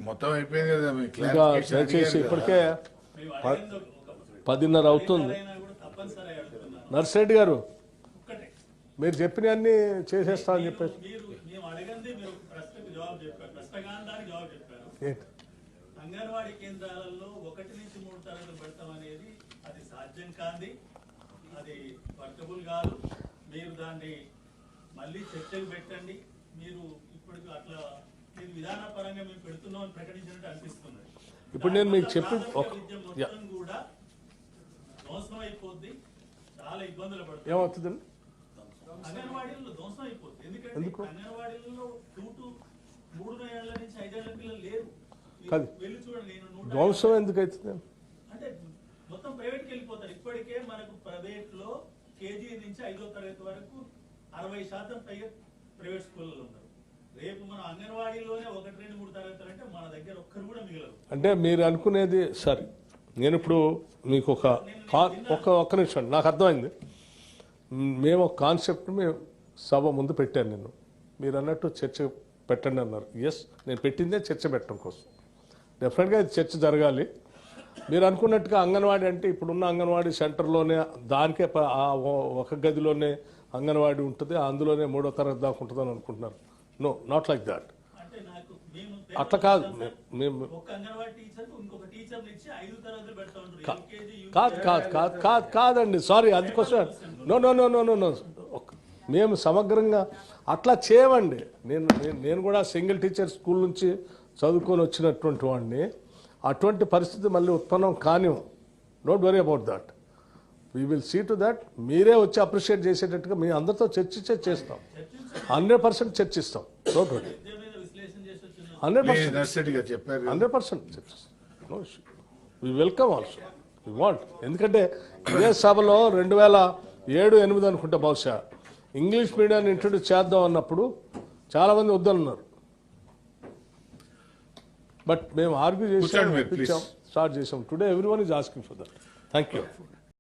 మొత్తం అయిపోయింది కదా మీ ఇంకా clarification దయచేసి అడిగారు ఇప్పటికే మేము అడిగింది 10:30 అవుతుంది. అయినా కూడా తప్పనిసరి అడుగుతున్నాను. నర్సిరెడ్డి గారు ఒక్కటే మీరు చెప్పినవన్నీ చేసేస్తామని చెప్పేసి మేము అడగంది మీరు ప్రశ్నకు జవాబు చెప్పారు, ప్రశ్నగాంధానికి జవాబు చెప్పారు. ఏంటి? అంగన్వాడీ కేంద్రాలలో 1 నుంచి 3 తరగతులు పెడతాం అనేది అది సాధ్యం కాదు, అది వర్కబుల్ కాదు. మీరు దాన్ని మళ్ళీ చర్చకు పెట్టండి. మీరు ఇప్పటికి అట్లా మీరు విధానపరంగా మేము పెడుతున్నామని ప్రకటించినట్టు అనిపిస్తుంది. ఇప్పుడు నేను మీకు చెప్పి విద్య మొత్తం కూడా ధ్వంసం అయిపోద్ది, చాలా ఇబ్బందులు పడుతుంది. ఏమవుతుందండి? అంగన్వాడీలో ధ్వంసం అయిపోద్ది. ఎందుకంటే అంగన్వాడీలలో 2 to 3 ఏళ్ల నుంచి 5 ఏళ్ల పిల్లలు లేరు. కాదు. వెళ్ళి చూడండి. నేను ధ్వంసం ఎందుకు అవుతుంది? అంటే మొత్తం ప్రైవేట్కి వెళ్ళిపోతారు. ఇప్పటికే మనకు ప్రైవేట్ లో కేజీ నుంచి 5వ తరగతి వరకు 60% పైగా ప్రైవేట్ స్కూళ్ళలో ఉన్నారు. రేపు మన అంగన్వాడీలోనే 1, 2, 3 తరగతులు అంటే మన దగ్గర ఒక్కరు కూడా మిగలరు. అంటే మీరు అనుకునేది సరే. నేను ఇప్పుడు మీకు ఒక్క నిమిషం, నాకు అర్థమైంది. మేము ఒక కాన్సెప్ట్ మేము సభ ముందు పెట్టాను. నేను మీరు అన్నట్టు చర్చ పెట్టండి అన్నారు. ఎస్, నేను పెట్టిందే చర్చ పెట్టడం కోసం. డెఫినెట్గా ఇది చర్చ జరగాలి. మీరు అనుకున్నట్టుగా అంగన్వాడీ అంటే ఇప్పుడున్న అంగన్వాడీ సెంటర్లోనే దానికే ఒక గదిలోనే అంగన్వాడీ ఉంటుంది, అందులోనే 3వ తరగతి దాకా ఉంటుందని అనుకుంటున్నారు. No, not like that. అంటే నాకు అట్లా కాదు. మేము ఒక అంగన్వాడీ టీచర్ ఇంకొక టీచర్ నుంచి 5 తరగతులు పెడతా ఉంటారు. ఎల్కేజీ కాదండి, సారీ, అందుకోసం no no no no no no మేము సమగ్రంగా అట్లా చేయమండి. నేను కూడా సింగిల్ టీచర్ స్కూల్ నుంచి చదువుకొని వచ్చినటువంటి వాడిని. అటువంటి పరిస్థితి మళ్ళీ ఉత్పన్నం కానివ్వం. Don't worry about that. We will see to that. మీరే వచ్చి అప్రిషియేట్ చేసేటట్టుగా మీ అందరితో చేస్తాం. 100% చర్చిస్తాం. Don't worry. 100% చెప్పారు. 100% చర్చిస్తాం. No issue. We welcome also. We want. ఎందుకంటే ఇదే సభలో 2007-8 అనుకుంటా బహుశా ఇంగ్లీష్ మీడియాన్ని ఇంట్రొడ్యూస్ చేద్దాం అన్నప్పుడు చాలామంది వద్దన్నారు. బట్ మేము ఆర్గ్యూ చేసాం, స్టార్ట్ చేసాం. Today everyone is asking for that. Thank you.